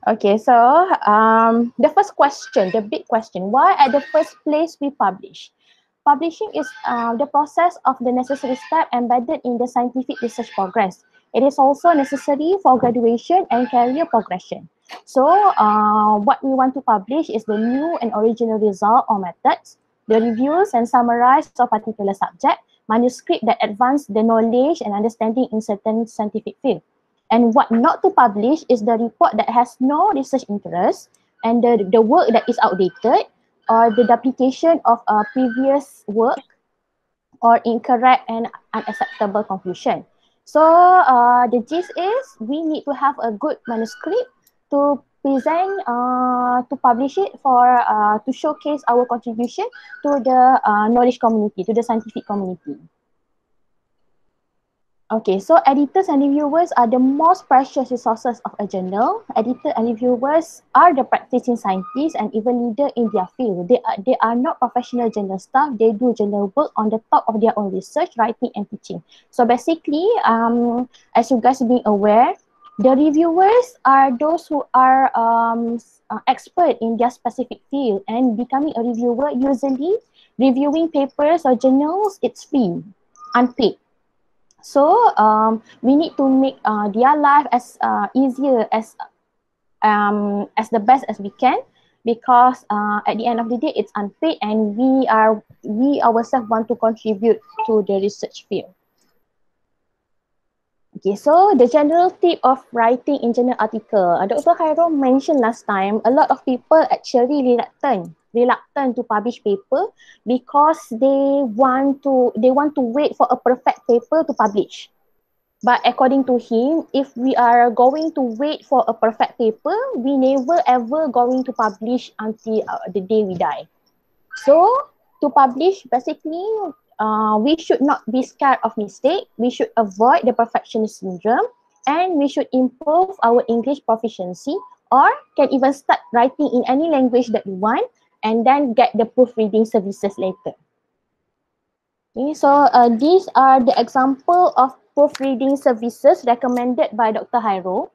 Okay, so the first question, the big question, why at the first place we publish? Publishing is the process of the necessary step embedded in the scientific research progress. It is also necessary for graduation and career progression. So what we want to publish is the new and original result or methods, the reviews and summarize of particular subject, manuscript that advance the knowledge and understanding in certain scientific field. And what not to publish is the report that has no research interest and the work that is outdated or the duplication of a previous work or incorrect and unacceptable conclusion. So the gist is we need to have a good manuscript to present, to publish it for, to showcase our contribution to the knowledge community, to the scientific community. Okay, so editors and reviewers are the most precious resources of a journal. Editors and reviewers are the practicing scientists and even leader in their field. They are not professional journal staff. They do journal work on the top of their own research, writing and teaching. So basically, as you guys being aware, the reviewers are those who are expert in their specific field, and becoming a reviewer, usually reviewing papers or journals, it's free, unpaid. So we need to make their life as easier as the best as we can, because at the end of the day it's unpaid and we ourselves want to contribute to the research field. Okay, so the general tip of writing in journal article. Dr. Khairul mentioned last time, a lot of people actually reluctant to publish paper because they want to wait for a perfect paper to publish. But according to him, if we are going to wait for a perfect paper, we never ever going to publish until the day we die. So to publish, basically, we should not be scared of mistake. We should avoid the perfectionist syndrome, and we should improve our English proficiency, or can even start writing in any language that we want, and then get the proofreading services later. Okay, so these are the example of proofreading services recommended by Dr. Hairo.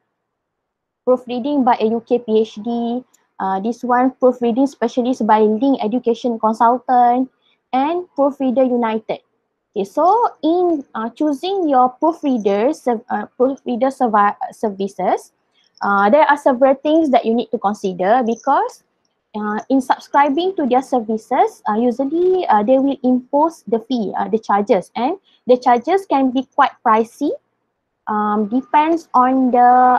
Proofreading by a UK PhD. This one, proofreading specialist by Link Education Consultant, and Proofreader United. Okay, so in choosing your proofreader services, there are several things that you need to consider, because in subscribing to their services, usually they will impose the fee, the charges, and the charges can be quite pricey. Depends on the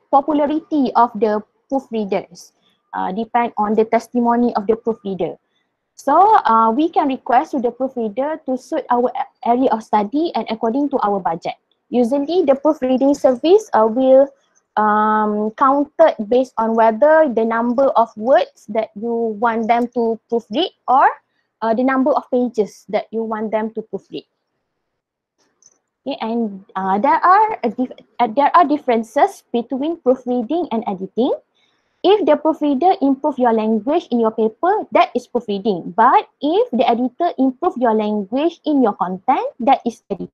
popularity of the proofreaders, depend on the testimony of the proofreader. So we can request to the proofreader to suit our area of study and according to our budget. Usually the proofreading service will counted based on whether the number of words that you want them to proofread, or the number of pages that you want them to proofread. Okay, and there are differences between proofreading and editing. If the proofreader improve your language in your paper, that is proofreading. But if the editor improve your language in your content, that is editing.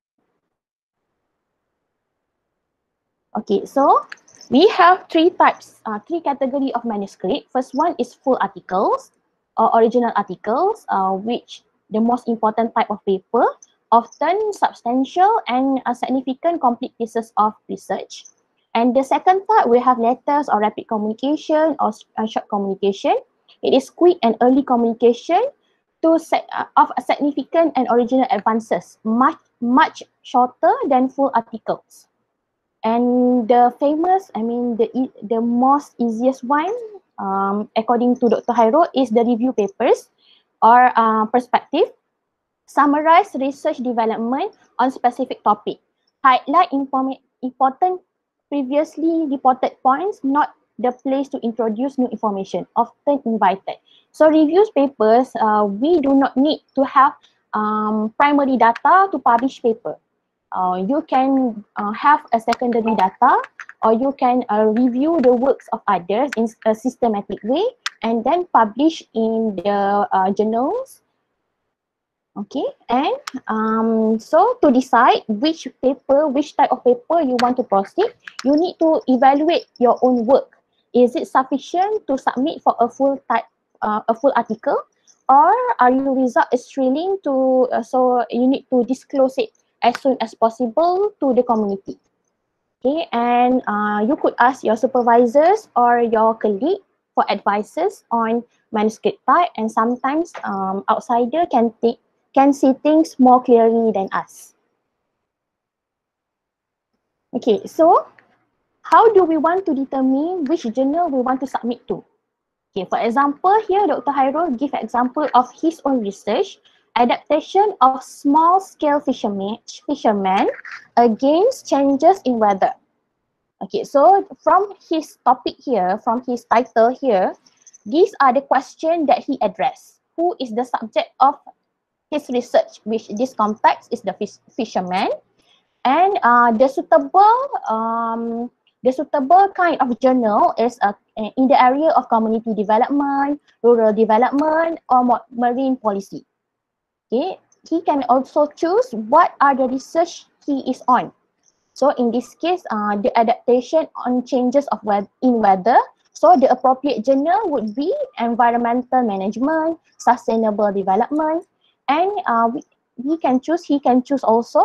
Okay, so we have three category of manuscript. First one is full articles or original articles, which the most important type of paper, often substantial and significant complete pieces of research. And the second part, we have letters or rapid communication or short communication. It is quick and early communication of significant and original advances, much shorter than full articles. And the famous, the most easiest one, according to Dr. Hairo, is the review papers or perspective. Summarize research development on specific topic. Highlight important previously reported points, not the place to introduce new information, often invited. So reviews papers, we do not need to have primary data to publish paper. You can have a secondary data, or you can review the works of others in a systematic way and then publish in the journals Okay, and so to decide which type of paper you want to proceed, you need to evaluate your own work. Is it sufficient to submit for a full article, or are your result is thrilling to? So you need to disclose it as soon as possible to the community. Okay, and you could ask your supervisors or your colleague for advices on manuscript type, and sometimes outsider can see things more clearly than us. Okay, so how do we want to determine which journal we want to submit to? Okay, for example, here Dr. Hairul give an example of his own research, adaptation of small-scale fishermen against changes in weather. Okay, so from his topic here, from his title here, these are the questions that he addressed. Who is the subject of his research, which this context is the fisherman, and the suitable kind of journal is in the area of community development, rural development, or marine policy. Okay, he can also choose what are the research he is on. So in this case, the adaptation on changes of in weather. So the appropriate journal would be environmental management, sustainable development, and he can choose also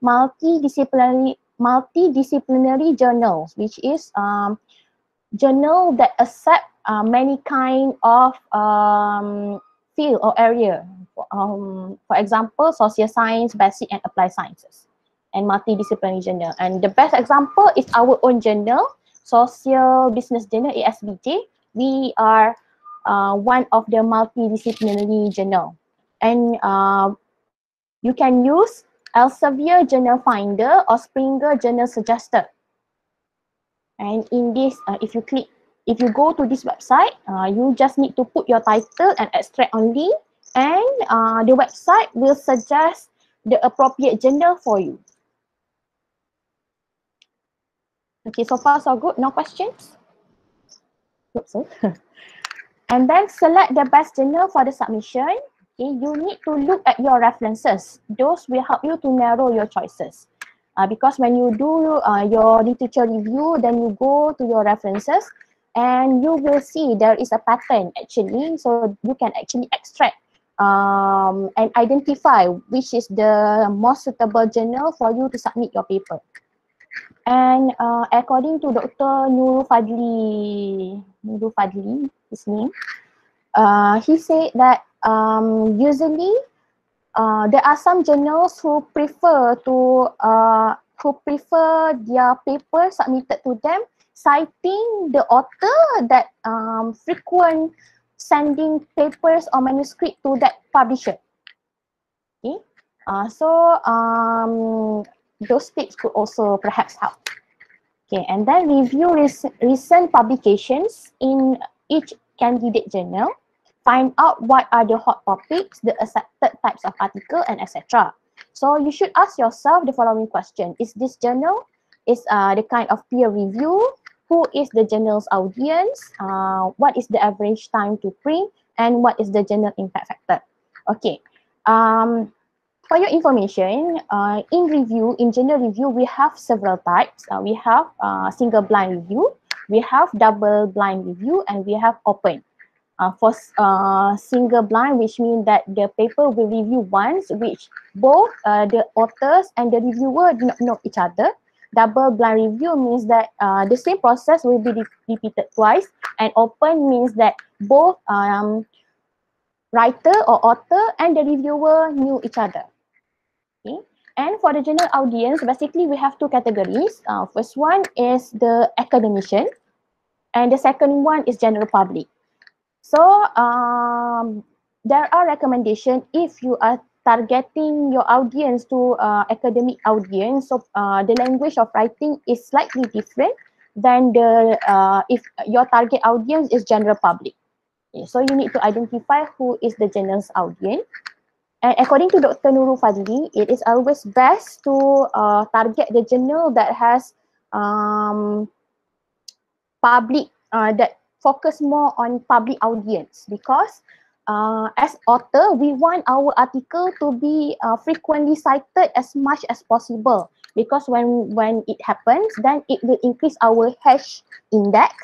multidisciplinary journals, which is journal that accept many kind of field or area. For example, social science, basic and applied sciences, and multidisciplinary journal. And the best example is our own journal, Social Business Journal, ASBJ. We are one of the multidisciplinary journal. And you can use Elsevier Journal Finder or Springer Journal Suggester. And in this, if you go to this website, you just need to put your title and extract only, and the website will suggest the appropriate journal for you. Okay, so far so good, no questions? Hope so. And then select the best journal for the submission. Okay, you need to look at your references. Those will help you to narrow your choices. Because when you do your literature review, then you go to your references and you will see there is a pattern actually. So you can actually extract and identify which is the most suitable journal for you to submit your paper. And according to Dr. Nurul Fadli, his name, he said that usually there are some journals who prefer their paper submitted to them, citing the author that frequent sending papers or manuscript to that publisher. Okay, so those tips could also perhaps help. Okay, and then review recent publications in each candidate journal. Find out what are the hot topics, the accepted types of article, and etc. So you should ask yourself the following question. Is this journal the kind of peer review? Who is the journal's audience? What is the average time to print? And what is the journal impact factor? Okay. For your information, in journal review, we have several types. We have single blind review, we have double blind review, and we have open. For single blind, which means that the paper will review once, which both the authors and the reviewer do not know each other. Double blind review means that the same process will be repeated twice, and open means that both writer or author and the reviewer knew each other. Okay. And for the general audience, basically we have two categories. First one is the academician, and the second one is general public. So there are recommendations if you are targeting your audience to academic audience. So the language of writing is slightly different than the if your target audience is general public. Okay, so you need to identify who is the general audience. And according to Dr. Nurul Fadli, it is always best to target the journal that has public that focus more on public audience, because as author, we want our article to be frequently cited as much as possible, because when it happens, then it will increase our hash index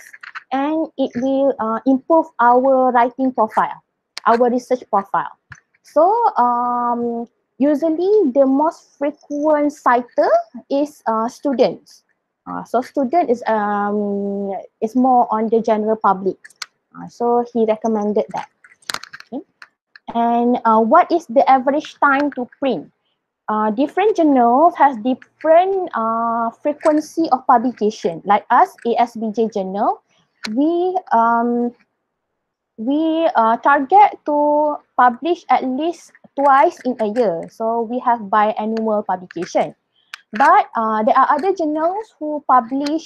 and it will improve our writing profile, our research profile. So usually the most frequent citer is students. So student is more on the general public. So he recommended that. Okay. And what is the average time to print? Different journals has different frequency of publication. Like us, ASBJ journal, we target to publish at least twice in a year. So we have biannual publication. But there are other journals who publish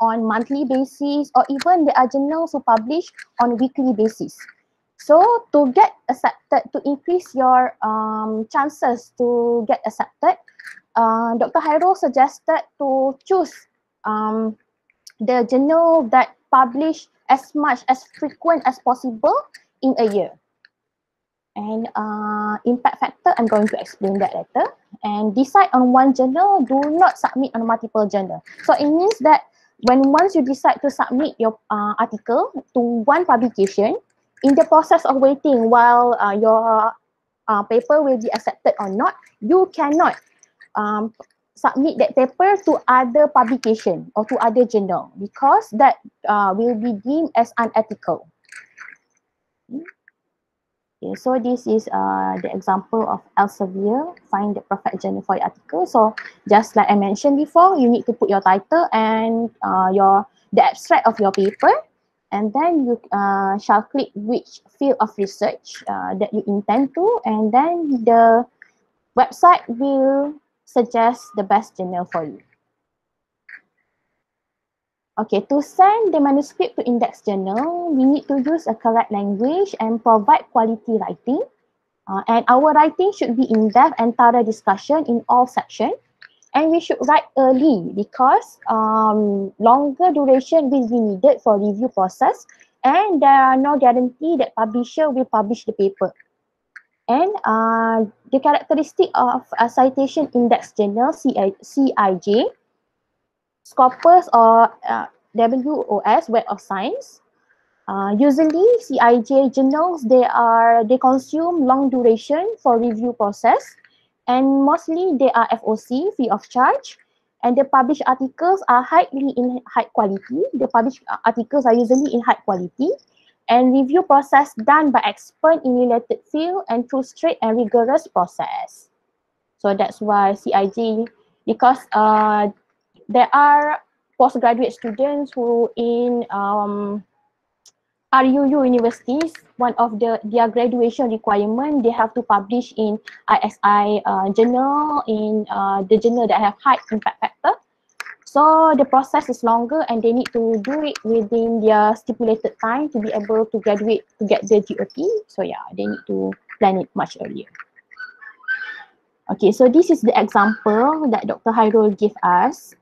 on monthly basis, or even there are journals who publish on weekly basis. So to get accepted, to increase your chances to get accepted, Dr. Hairul suggested to choose the journal that publish as much as frequent as possible in a year. And impact factor, I'm going to explain that later. And decide on one journal, do not submit on multiple journal. So it means that once you decide to submit your article to one publication, in the process of waiting while your paper will be accepted or not, you cannot submit that paper to other publication or to other journal, because that will be deemed as unethical. Okay, so this is the example of Elsevier, find the perfect journal for your article. So just like I mentioned before, you need to put your title and the abstract of your paper, and then you shall click which field of research that you intend to, and then the website will suggest the best journal for you. Okay, to send the manuscript to index journal, we need to use a correct language and provide quality writing. And our writing should be in-depth and thorough discussion in all sections. And we should write early, because longer duration will be needed for review process, and there are no guarantee that publisher will publish the paper. And the characteristic of a citation index journal, CIJ, Scopus or WOS, Web of Science. Usually CIJ journals, they consume long duration for review process, and mostly they are FOC, free of charge, and the published articles are highly in high quality. The published articles are usually in high quality, and review process done by expert in related field and through straight and rigorous process. So that's why CIJ, because there are postgraduate students who in RUU universities, one of their graduation requirement, they have to publish in ISI journal, in the journal that have high impact factor. So the process is longer, and they need to do it within their stipulated time to be able to graduate, to get the GOT. So yeah, they need to plan it much earlier. Okay, so this is the example that Dr. Hairul gave us.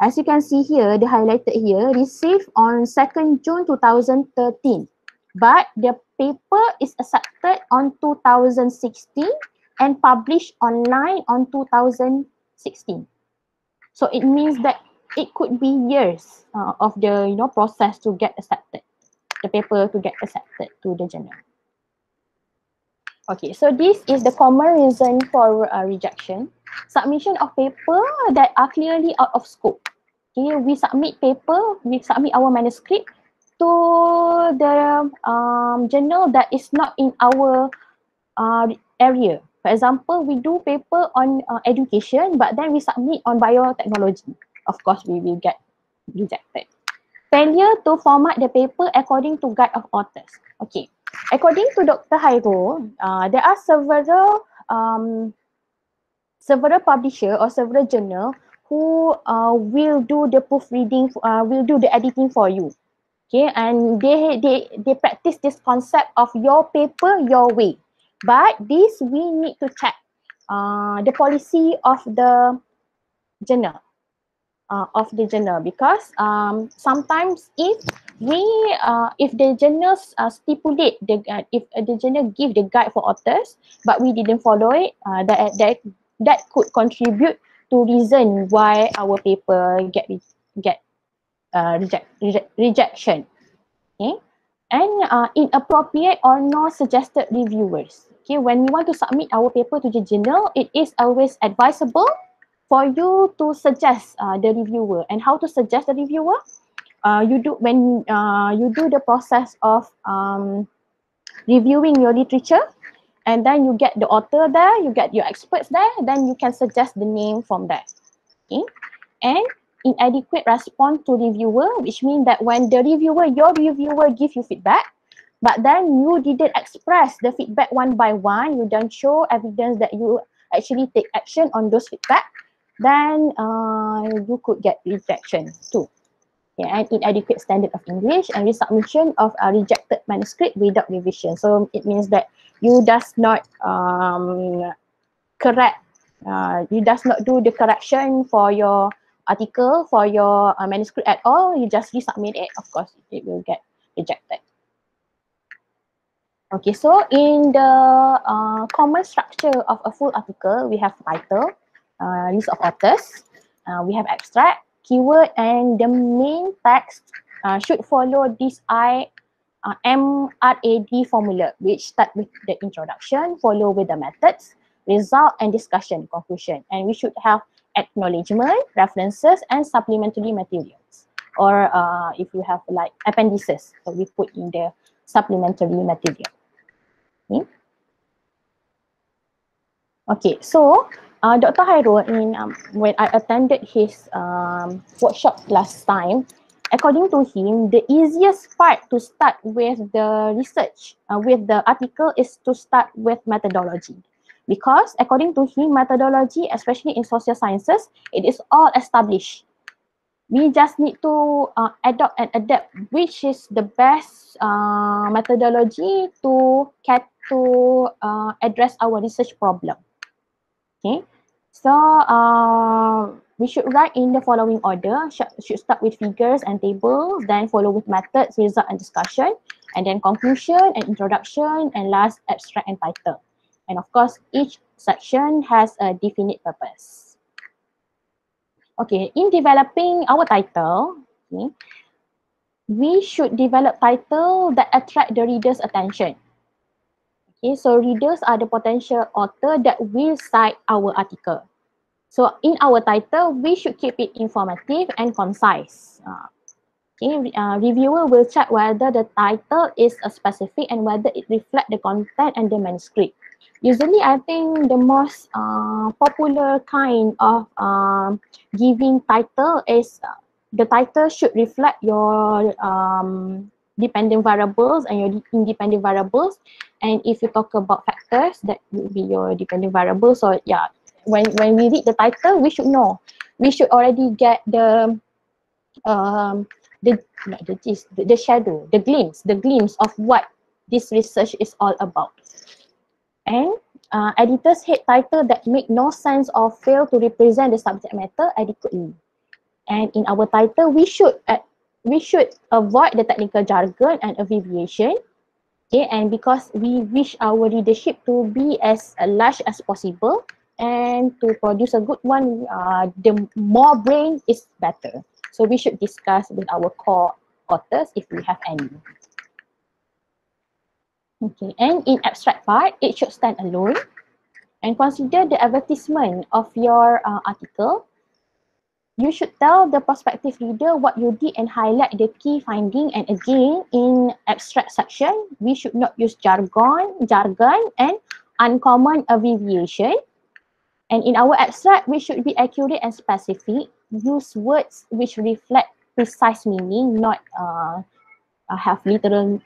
As you can see here, the highlighted here, received on 2nd June 2013. But the paper is accepted on 2016 and published online on 2016. So it means that it could be years of the process to get accepted, the paper to get accepted to the journal. Okay, so this is the common reason for rejection. Submission of paper that are clearly out of scope. Okay, we submit our manuscript to the journal that is not in our area. For example, we do paper on education, but then we submit on biotechnology. Of course, we will get rejected. Failure to format the paper according to guide of authors. Okay, according to Dr. Hairul, there are several publisher or several journal who will do the proofreading, will do the editing for you. Okay, and they practice this concept of your paper, your way. But this we need to check the policy of the journal. Because sometimes if if the journals stipulate if the journal give the guide for authors, but we didn't follow it, that could contribute to reason why our paper get rejection. Okay, and inappropriate or not suggested reviewers. Okay, when we want to submit our paper to the journal, it is always advisable for you to suggest the reviewer. And how to suggest the reviewer? You do when you do the process of reviewing your literature, and then you get the author there, you get your experts there, then you can suggest the name from there. Okay, and inadequate response to reviewer, which means that when the reviewer, your reviewer give you feedback, but then you didn't express the feedback one by one, you don't show evidence that you actually take action on those feedback, then you could get rejection too. Yeah, and inadequate standard of English and resubmission of a rejected manuscript without revision. So it means that you does not correct, you does not do the correction for your article, for your manuscript at all. You just resubmit it. Of course, it will get rejected. Okay, so in the common structure of a full article, we have title, list of authors, we have abstract, keyword, and the main text should follow this MRAD formula, which start with the introduction, follow with the methods, result, and discussion, conclusion. And we should have acknowledgement, references, and supplementary materials. Or if you have like appendices, so we put in the supplementary material. Okay, okay, so Dr. Hairul, when I attended his workshop last time, according to him, the easiest part to start with the research, with the article, is to start with methodology. Because according to him, methodology, especially in social sciences, it is all established. We just need to adopt and adapt which is the best methodology to address our research problem. Okay, so we should write in the following order. Should start with figures and tables, then follow with methods, result, and discussion, and then conclusion and introduction, and last abstract and title. And of course, each section has a definite purpose. Okay, in developing our title, okay, we should develop title that attract the reader's attention. Okay, so readers are the potential author that will cite our article. So in our title, we should keep it informative and concise. Reviewer will check whether the title is specific and whether it reflects the content and the manuscript. Usually, I think the most popular kind of giving title is the title should reflect your dependent variables and your independent variables. And if you talk about factors, that will be your dependent variables. So yeah, when we read the title, we should know. We should already get the shadow, the glimpse of what this research is all about. And editors hate title that make no sense or fail to represent the subject matter adequately. And in our title, we should avoid the technical jargon and abbreviation. Okay, and because we wish our readership to be as large as possible and to produce a good one, the more brain is better. So we should discuss with our core authors if we have any. Okay, and in abstract part, it should stand alone and consider the advertisement of your article. You should tell the prospective reader what you did and highlight the key finding. And again, in abstract section, we should not use jargon and uncommon abbreviation. And in our abstract, we should be accurate and specific. Use words which reflect precise meaning, not have literal,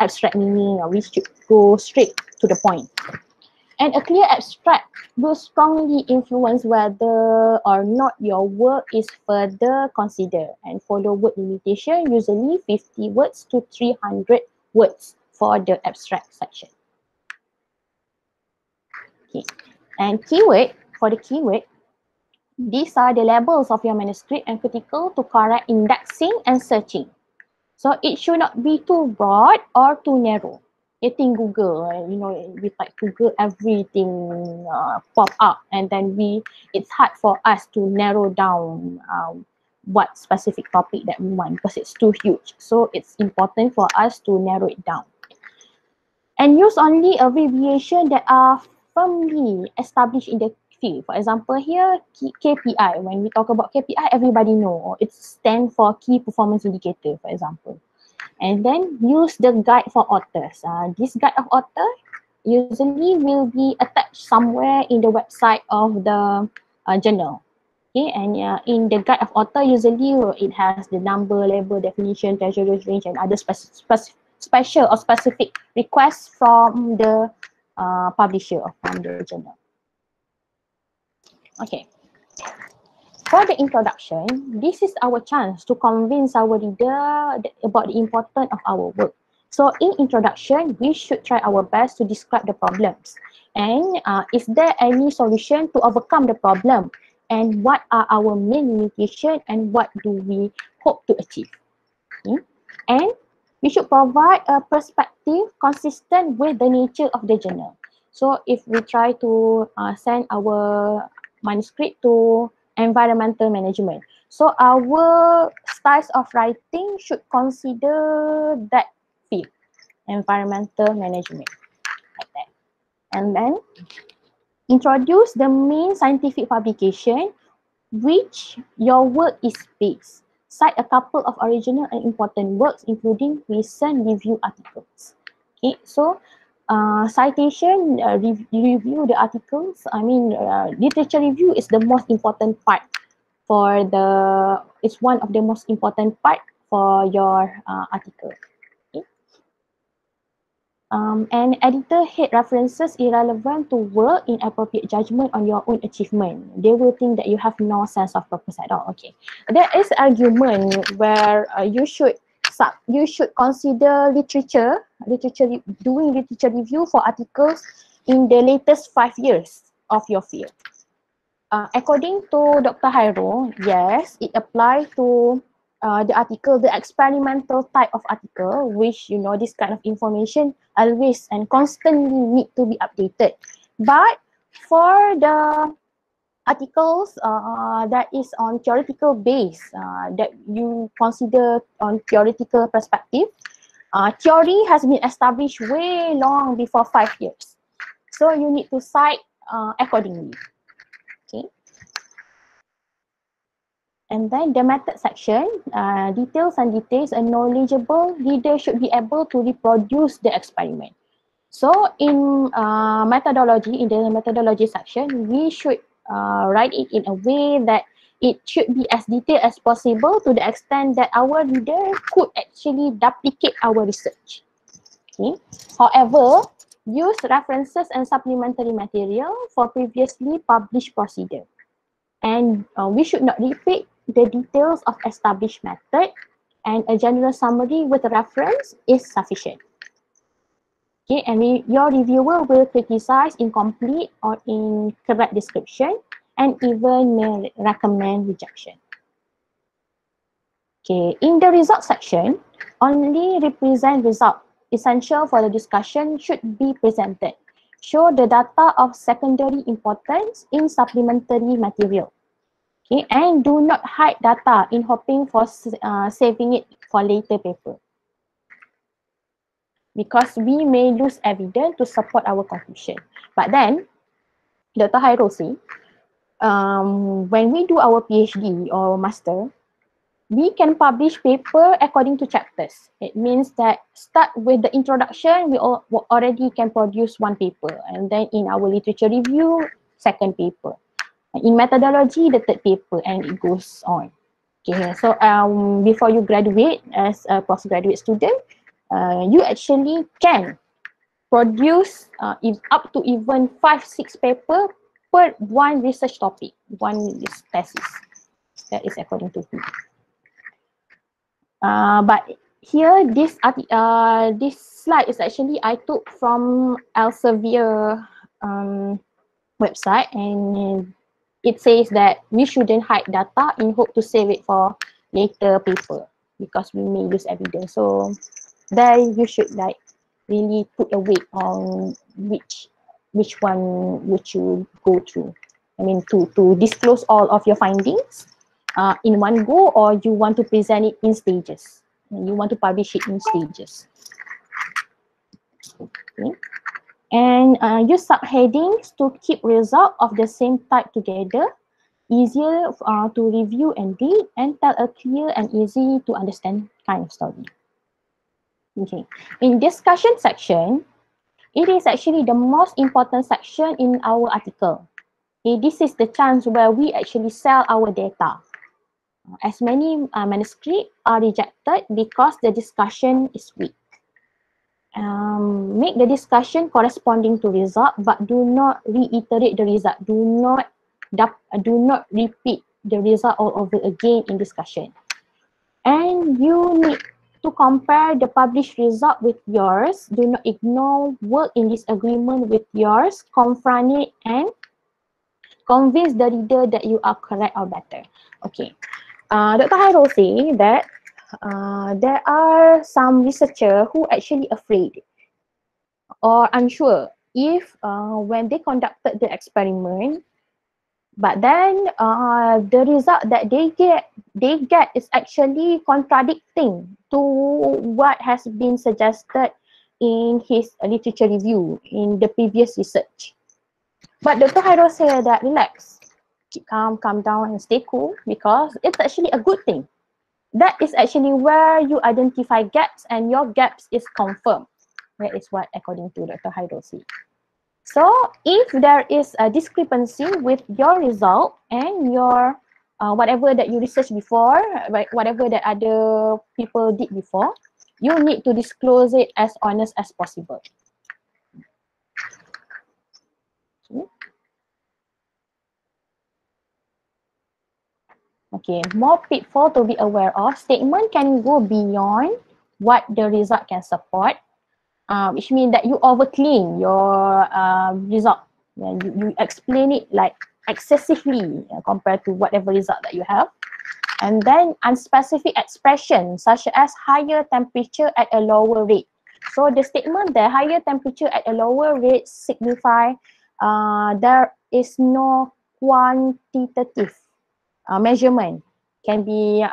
abstract meaning. We should go straight to the point. And a clear abstract will strongly influence whether or not your work is further considered. And follow word limitation, usually 50 words to 300 words for the abstract section. Okay. And keyword, for the keyword, these are the labels of your manuscript and critical to correct indexing and searching. So it should not be too broad or too narrow. You think Google, you know, we type Google, everything pop up, and then it's hard for us to narrow down what specific topic that we want because it's too huge. So it's important for us to narrow it down. And use only abbreviation that are firmly established in the field. For example, here KPI. When we talk about KPI, everybody know it stands for Key Performance Indicator, for example. And then use the guide for authors. This guide of author usually will be attached somewhere in the website of the journal. Okay, and in the guide of author, usually it has the number, label, definition, treasurer's range, and other special or specific requests from the publisher or from the journal. Okay. For the introduction, this is our chance to convince our reader about the importance of our work. So in introduction, we should try our best to describe the problems. And is there any solution to overcome the problem? And what are our main limitations and what do we hope to achieve? Okay. And we should provide a perspective consistent with the nature of the journal. So if we try to send our manuscript to environmental management, so our styles of writing should consider that field, environmental management, like that. And then introduce the main scientific publication which your work is based. Cite a couple of original and important works, including recent review articles. Okay, so citation, review the articles. I mean, literature review is the most important part for it's one of the most important part for your article. Okay. And editor hate references irrelevant to work in appropriate judgment on your own achievement. They will think that you have no sense of purpose at all. Okay, there is argument where you should consider doing literature review for articles in the latest 5 years of your field. According to Dr. Hairo, yes, it applies to the article, the experimental type of article, which, you know, this kind of information always and constantly need to be updated. But for the articles that is on theoretical base, that you consider on theoretical perspective, theory has been established way long before 5 years. So you need to cite accordingly. Okay. And then the method section, details and details, a knowledgeable reader should be able to reproduce the experiment. So in methodology, in the methodology section, we should write it in a way that it should be as detailed as possible to the extent that our reader could actually duplicate our research. Okay. However, use references and supplementary material for previously published procedure. And we should not repeat the details of established method, and a general summary with reference is sufficient. Okay, and your reviewer will criticize incomplete or incorrect description and even may recommend rejection. Okay, in the result section, only represent result essential for the discussion should be presented. Show the data of secondary importance in supplementary material. Okay, and do not hide data in hoping for saving it for later paper, because we may lose evidence to support our conclusion. But then, Dr. Hairo say, when we do our PhD or master, we can publish paper according to chapters. It means that start with the introduction, we already can produce one paper, and then in our literature review, second paper. In methodology, the third paper, and it goes on. Okay, so before you graduate as a postgraduate student, you actually can produce up to even 5-6 papers per one research topic, one thesis. That is according to me. But here, this slide is actually I took from Elsevier website, and it says that we shouldn't hide data in hope to save it for later paper. because we may lose evidence. So there you should like really put a weight on which one would you go through. I mean, to disclose all of your findings in one go, or you want to present it in stages. You want to publish it in stages. Okay. And use subheadings to keep results of the same type together, easier to review and read, and tell a clear and easy to understand kind of story. Okay. In discussion section, it is actually the most important section in our article. Okay, this is the chance where we actually sell our data. As many manuscripts are rejected because the discussion is weak. Make the discussion corresponding to result, but do not reiterate the result. Do not repeat the result all over again in discussion. And you need to compare the published result with yours. Do not ignore work in disagreement with yours. Confront it and convince the reader that you are correct or better. Okay. Dr. Hairul say that there are some researchers who actually afraid or unsure if when they conducted the experiment, but then the result that they get is actually contradicting to what has been suggested in his literature review in the previous research. But Dr. Hairul said that relax, keep calm down and stay cool, because it's actually a good thing. That is actually where you identify gaps and your gaps is confirmed. That is what according to Dr. Hairul said. So if there is a discrepancy with your result and your whatever that you researched before, whatever that other people did before, you need to disclose it as honest as possible. Okay, more pitfall to be aware of. Statement can go beyond what the result can support, which means that you overclaim your result. Yeah, you explain it like excessively compared to whatever result that you have. And then unspecific expression such as higher temperature at a lower rate. So the statement there, higher temperature at a lower rate, signify there is no quantitative measurement can be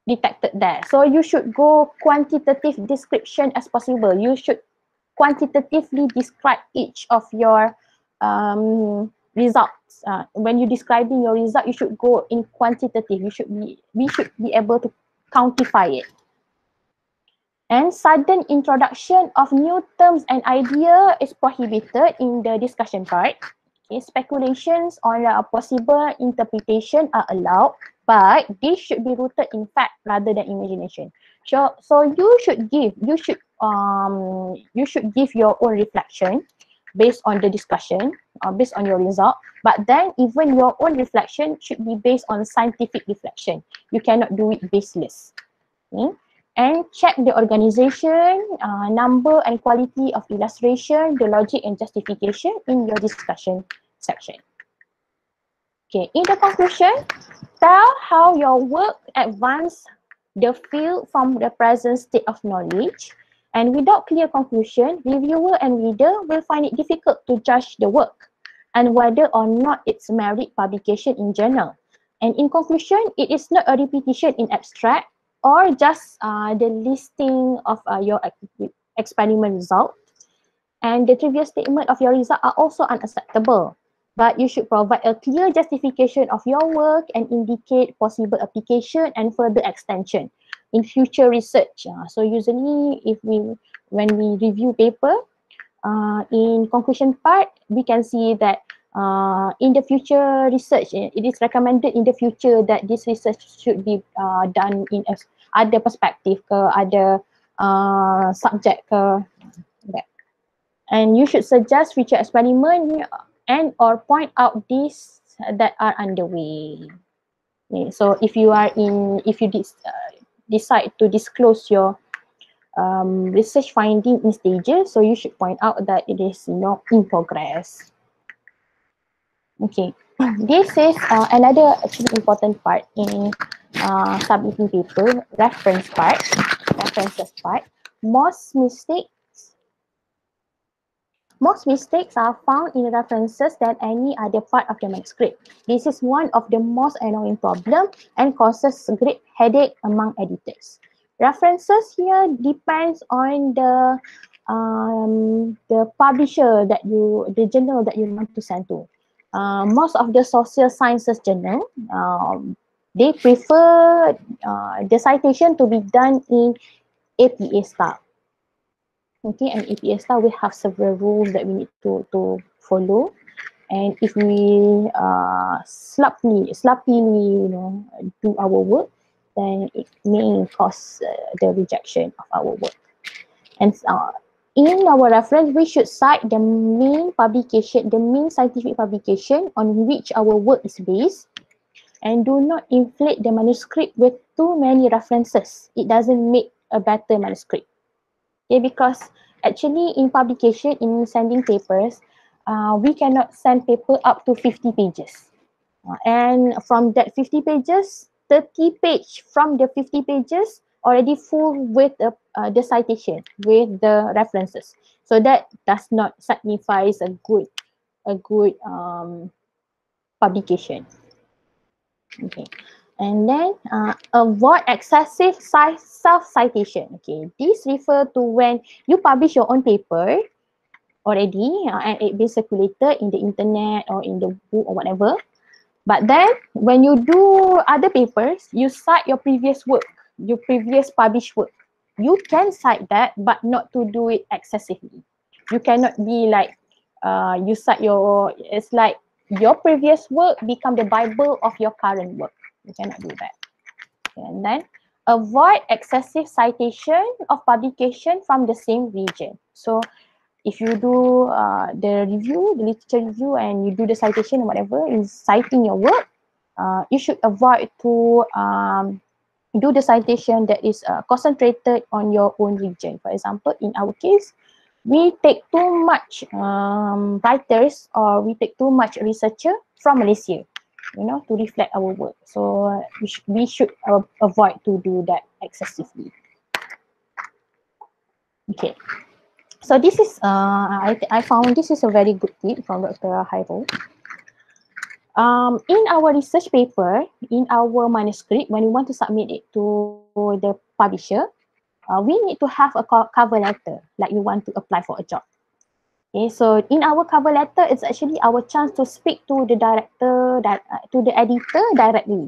detected there. So you should go quantitative description as possible. You should quantitatively describe each of your results. When you're describing your result, you should go in quantitative. We should be able to quantify it. And sudden introduction of new terms and idea is prohibited in the discussion part. Okay, speculations on a possible interpretation are allowed, but this should be rooted in fact rather than imagination. So you should give your own reflection based on the discussion, based on your result. But then even your own reflection should be based on scientific reflection. You cannot do it baseless. Okay? And check the organization, number and quality of illustration, the logic and justification in your discussion section. Okay, in the conclusion, tell how your work advanced the field from the present state of knowledge, and without clear conclusion, reviewer and reader will find it difficult to judge the work and whether or not it's merit publication in journal. And in conclusion, it is not a repetition in abstract or just the listing of your experiment result. And the trivial statement of your result are also unacceptable. But you should provide a clear justification of your work and indicate possible application and further extension in future research. So usually when we review paper, in conclusion part, we can see that in the future research, it is recommended in the future that this research should be done in other perspective ke, other subject ke. And you should suggest future experiment and or point out these that are underway. Okay, so if you decide to disclose your research finding in stages, so you should point out that it is in progress. Okay, this is another actually important part in submitting paper, references part, most mistakes are found in references than any other part of the manuscript. This is one of the most annoying problems and causes great headache among editors. References here depends on the publisher the journal that you want to send to. Most of the social sciences journal, they prefer the citation to be done in APA style. Okay, and APA style, we have several rules that we need to follow. And if we sloppily, do our work, then it may cause the rejection of our work. And in our reference, we should cite the main publication, the main scientific publication on which our work is based, and do not inflate the manuscript with too many references. It doesn't make a better manuscript. Okay, because actually in publication, in sending papers, we cannot send paper up to 50 pages. And from that 50 pages, 30 page from the 50 pages already full with the citation, with the references. So that does not signify a good publication. Okay. And then avoid excessive self-citation. Okay, this refer to when you publish your own paper already and it be circulated in the internet or in the book or whatever. But then when you do other papers, you cite your previous work, your previous published work. You can cite that, but not to do it excessively. You cannot be like you cite it's like your previous work become the Bible of your current work. You cannot do that. And then avoid excessive citation of publication from the same region. So if you do the literature review, and you do the citation or whatever is citing your work, you should avoid to do the citation that is concentrated on your own region. For example, in our case, we take too much writers, or we take too much researcher from Malaysia, to reflect our work. So we should avoid to do that excessively. Okay. So this is, I found this is a very good tip from Dr. Hairul. In our research paper, in our manuscript, when we want to submit it to the publisher, we need to have a cover letter, like we want to apply for a job. Okay, so in our cover letter, it's actually our chance to speak to the director, to the editor directly.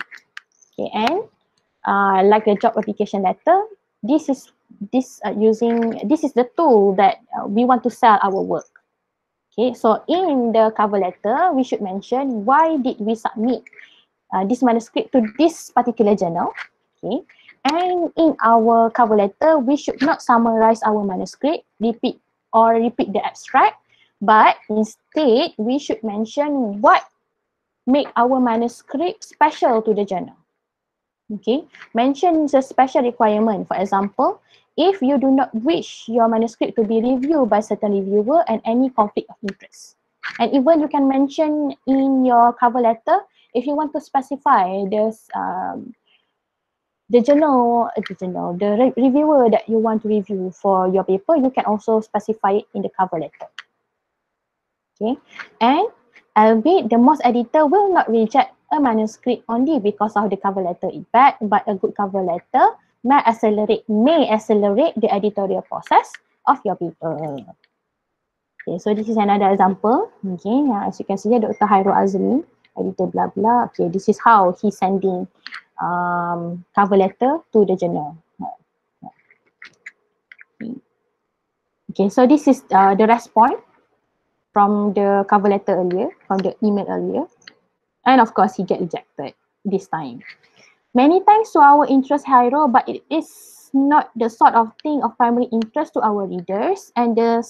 Okay, and like the job application letter, this is the tool that we want to sell our work. Okay, so in the cover letter, we should mention why did we submit this manuscript to this particular journal. Okay, and in our cover letter, we should not summarize our manuscript, repeat the abstract, but instead we should mention what make our manuscript special to the journal. Okay, mention the special requirement. For example, if you do not wish your manuscript to be reviewed by certain reviewer and any conflict of interest. And even you can mention in your cover letter, if you want to specify this, the reviewer that you want to review for your paper, you can also specify it in the cover letter. Okay, and albeit the most editor will not reject a manuscript only because of the cover letter is bad, but a good cover letter may accelerate the editorial process of your paper. Okay, so this is another example. Okay, as you can see here, Dr. Hairul Azmi, editor blah blah. Okay, this is how he's sending cover letter to the journal. Okay, so this is the response from the cover letter earlier, from the email earlier. And of course, he get rejected this time. Many thanks to our interest, Hairul, but it is not the sort of thing of primary interest to our readers, and the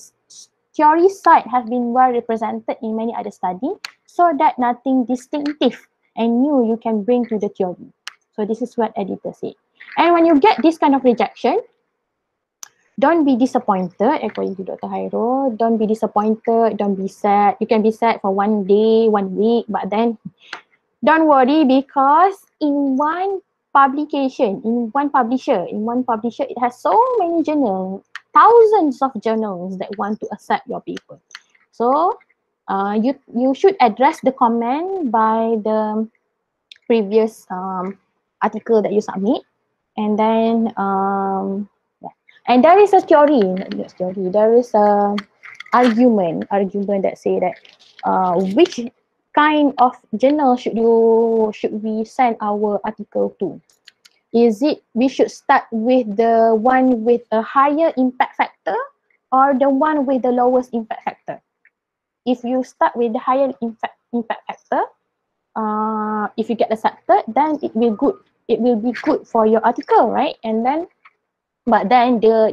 theory side has been well represented in many other studies, so that nothing distinctive and new you can bring to the theory. So this is what editor said. And when you get this kind of rejection, don't be disappointed, according to Dr. Hairul. Don't be disappointed, don't be sad. You can be sad for 1 day, 1 week, but then don't worry, because in one publication in one publisher. In one publisher, it has so many journals, thousands of journals that want to accept your paper. So you should address the comment by the previous article that you submit, and then yeah. And there is a theory, not theory. There is a argument that say that which kind of journal should we send our article to? Is it we should start with the one with a higher impact factor or the one with the lowest impact factor? If you start with the higher impact factor, if you get accepted, then it will be good for your article, right? And then, but then the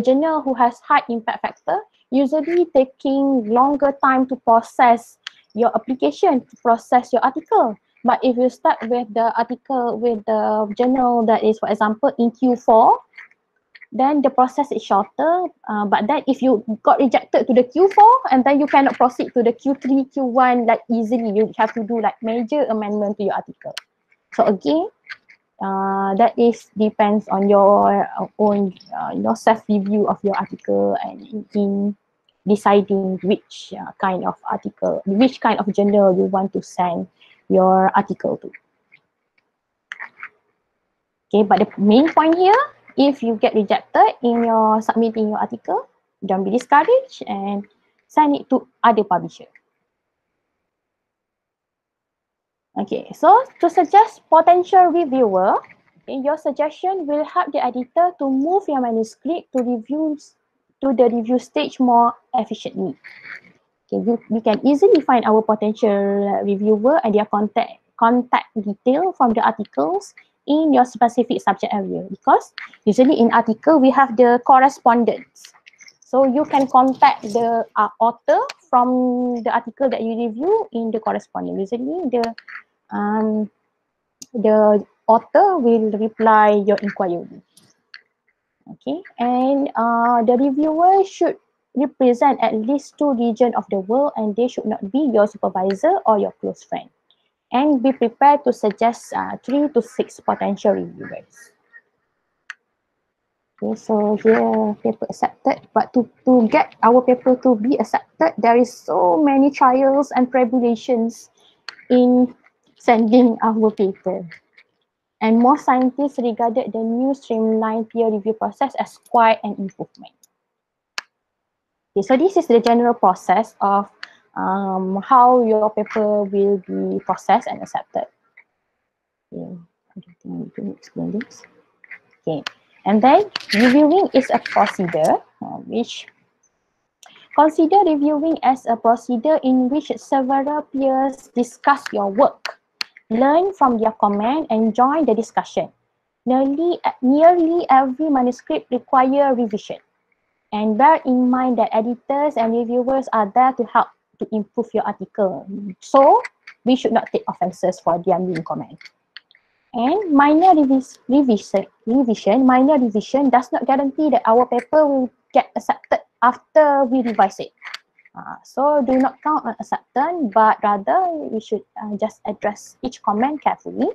journal who has high impact factor usually taking longer time to process your application, to process your article. But if you start with the article with the journal that is, for example, in Q4, then the process is shorter. But then if you got rejected to the Q4 and then you cannot proceed to the Q3, Q1 like easily, you have to do like major amendment to your article. So again, that is depends on your own self-review of your article and in deciding which kind of article, which kind of journal you want to send your article to. Okay, but the main point here, if you get rejected in your submitting your article, don't be discouraged and send it to other publisher. Okay, so to suggest potential reviewer, okay, your suggestion will help the editor to move your manuscript to the review stage more efficiently. Okay, you can easily find our potential reviewer and their contact detail from the articles in your specific subject area, because usually in article we have the correspondence. So you can contact the author from the article that you review in the correspondence. Usually the author will reply your inquiry. Okay, and the reviewer should represent at least 2 regions of the world, and they should not be your supervisor or your close friend. And be prepared to suggest 3 to 6 potential reviewers. Okay, so here paper accepted, but to get our paper to be accepted, there is so many trials and tribulations in sending our paper. And most scientists regarded the new streamlined peer review process as quite an improvement. Okay, so this is the general process of how your paper will be processed and accepted. Okay, I don't think I need to explain this. Okay, and then reviewing is a procedure which consider reviewing as a procedure in which several peers discuss your work, learn from their comment, and join the discussion. Nearly every manuscript requires revision. And bear in mind that editors and reviewers are there to help to improve your article. So we should not take offenses for their mean comment. And minor revision does not guarantee that our paper will get accepted after we revise it. So do not count on acceptance, but rather we should just address each comment carefully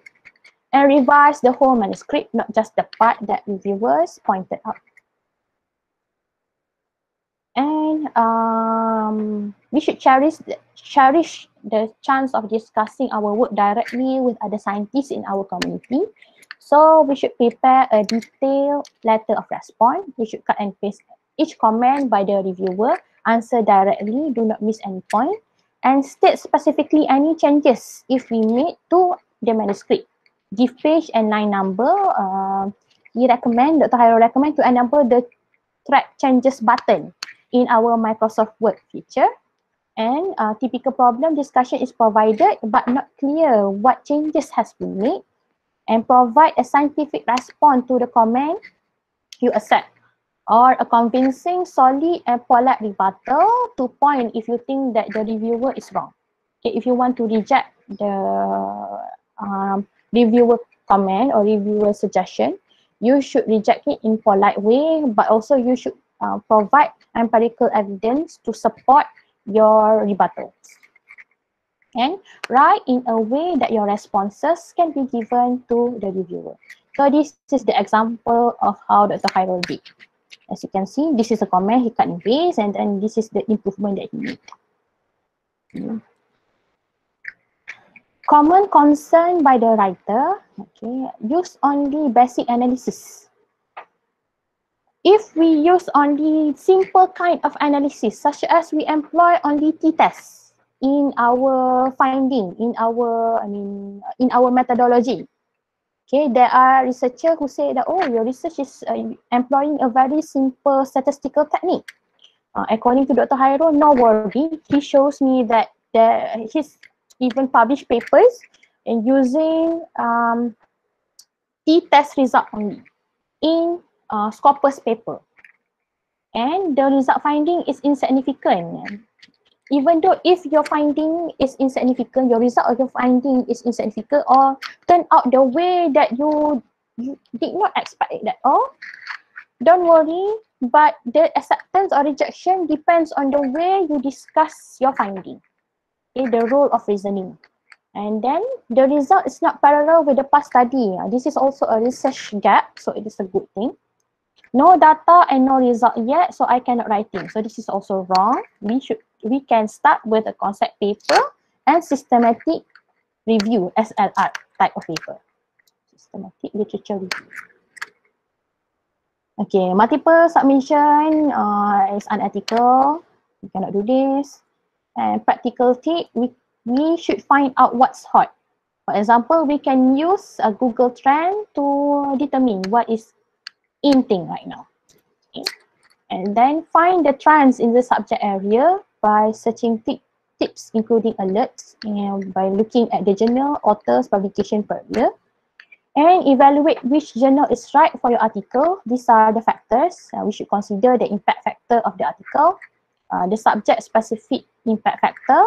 and revise the whole manuscript, not just the part that reviewers pointed out. And we should cherish the chance of discussing our work directly with other scientists in our community. So we should prepare a detailed letter of response. We should cut and paste each comment by the reviewer, answer directly, do not miss any point, and state specifically any changes if we made to the manuscript. Give page and line number. Dr. Hairul recommend to enable the track changes button in our Microsoft Word feature. And typical problem discussion is provided but not clear what changes has been made, and provide a scientific response to the comment you accept, or a convincing, solid and polite rebuttal to point if you think that the reviewer is wrong. Okay, if you want to reject the reviewer comment or reviewer suggestion, you should reject it in polite way, but also you should provide empirical evidence to support your rebuttals. and write in a way that your responses can be given to the reviewer. So this is the example of how Dr. Khairul did. As you can see, this is a comment he cut and paste, and then this is the improvement that he made. Common concern by the writer, okay, use only basic analysis. If we use only simple kind of analysis, such as we employ only t-tests in our finding, in our methodology. Okay, there are researchers who say that, oh, your research is employing a very simple statistical technique. According to Dr. Khairul, no worry, he shows me that he's even published papers and using t-test result only in Scopus paper. And the result finding is insignificant. Even though if your finding is insignificant, your result of your finding is insignificant or turn out the way that you did not expect it at all, don't worry, but the acceptance or rejection depends on the way you discuss your finding. Okay, the role of reasoning. And then the result is not parallel with the past study. This is also a research gap, so it is a good thing. No data and no result yet, so I cannot write it. So this is also wrong. We can start with a concept paper and systematic review, SLR type of paper. Systematic literature review. Okay, multiple submission is unethical. We cannot do this. And practical tip, we should find out what's hot. For example, we can use a Google Trend to determine what is in thing right now. Okay. And then find the trends in the subject area by searching tips, including alerts, and by looking at the journal, authors, publication per year. And evaluate which journal is right for your article. These are the factors. We should consider the impact factor of the article, the subject specific impact factor.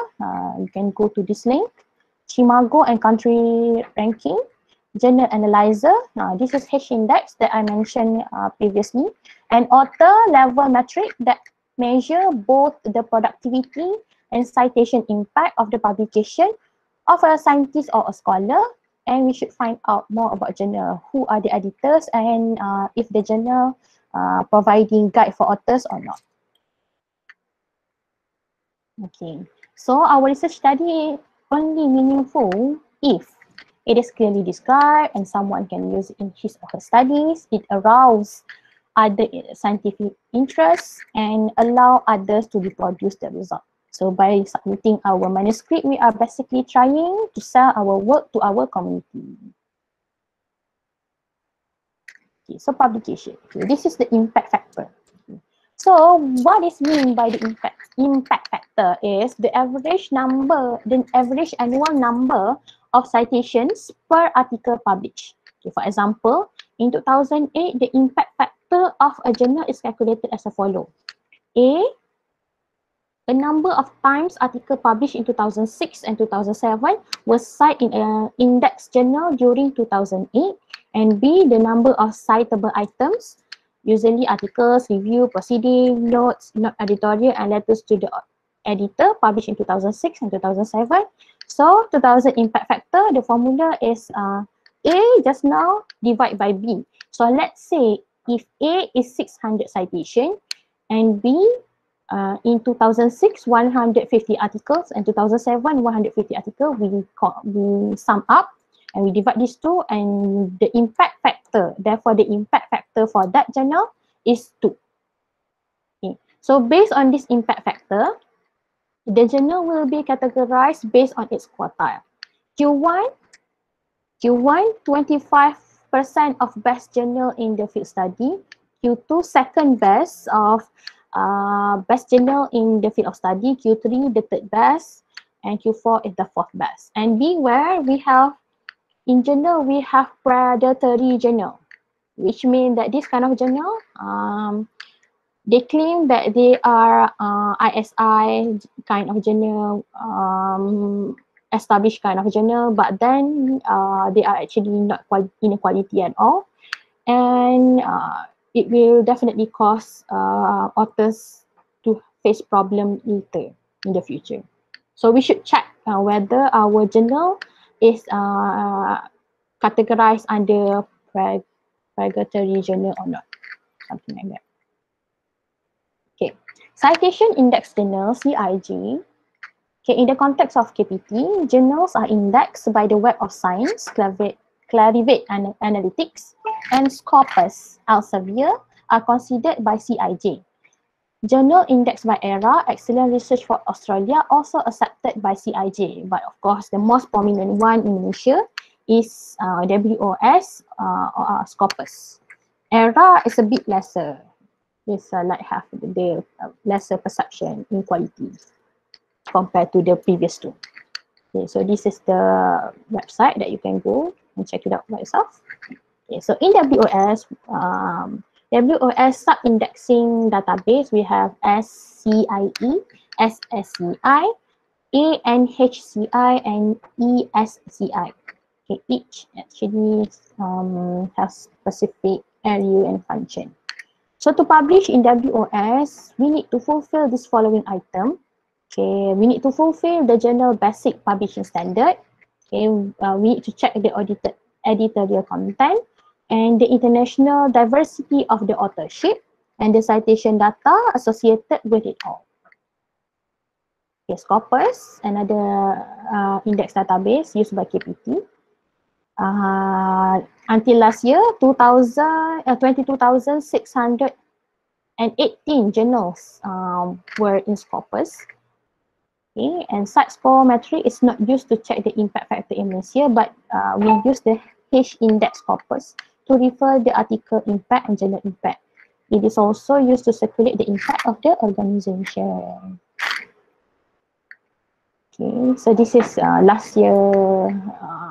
You can go to this link. Chimago and country ranking, journal analyzer. This is H index that I mentioned previously, and author level metric that measure both the productivity and citation impact of the publication of a scientist or a scholar. And we should find out more about journal, who are the editors, and if the journal providing guide for authors or not. Okay, so our research study only meaningful if it is clearly described and someone can use it in his or her studies. It arouses other scientific interests and allow others to reproduce the result. So by submitting our manuscript, we are basically trying to sell our work to our community. Okay, so publication. Okay, this is the impact factor. Okay. So what is meant by the impact factor is the average annual number of citations per article published. Okay, for example, in 2008, the impact factor of a journal is calculated as a follow. A, the number of times article published in 2006 and 2007 was cited in an index journal during 2008, and B, the number of citable items, usually articles, review, proceeding, notes, not editorial, and letters to the editor published in 2006 and 2007. So 2000 impact factor, the formula is A just now divide by B. So let's say if A is 600 citation and B in 2006 150 articles and 2007 150 articles, we sum up and we divide these two, and the impact factor, therefore the impact factor for that journal is 2. Okay. So based on this impact factor, the journal will be categorized based on its quartile. Q1, 25% of best journal in the field study. Q2, second best of best journal in the field of study. Q3, the third best, and Q4 is the fourth best. And beware, in journal we have predatory journal, which means that this kind of journal, they claim that they are ISI kind of journal, established kind of journal, but then they are actually not inequality at all, and it will definitely cause authors to face problem later in the future. So we should check whether our journal is categorized under regulatory journal or not, something like that. Okay, citation index journal (CIJ). Okay, in the context of KPT, journals are indexed by the Web of Science, Clarivate Analytics, and Scopus Elsevier are considered by CIJ. Journal indexed by ERA, Excellent Research for Australia, also accepted by CIJ. But of course, the most prominent one in Malaysia is WOS or Scopus. ERA is a bit lesser. It's like have the lesser perception in quality compared to the previous two. Okay, so this is the website that you can go and check it out by yourself. Okay, so in WOS, WOS sub-indexing database, we have SCIE, SSCI, ANHCI, and ESCI. Okay, each actually has specific area and function. So to publish in WOS, we need to fulfill this following item. Okay, we need to fulfill the journal basic publishing standard. Okay, we need to check the audited editorial content and the international diversity of the authorship and the citation data associated with it all. Okay, Scopus, another index database used by KPT. Until last year, 22,618 journals were in Scopus. Okay, and such score metric is not used to check the impact factor in Malaysia, but we use the H index Scopus to refer the article impact and journal impact. It is also used to circulate the impact of the organization. Okay, so this is last year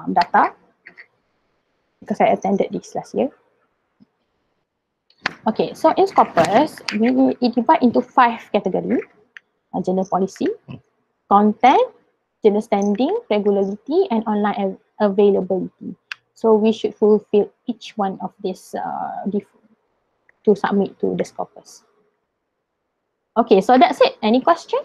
data because I attended this last year. Okay, so in Scopus, it divide into 5 categories: journal policy, content, journal standing, regularity, and online availability. So we should fulfill each one of these to submit to the Scopus. Okay, so that's it. Any question?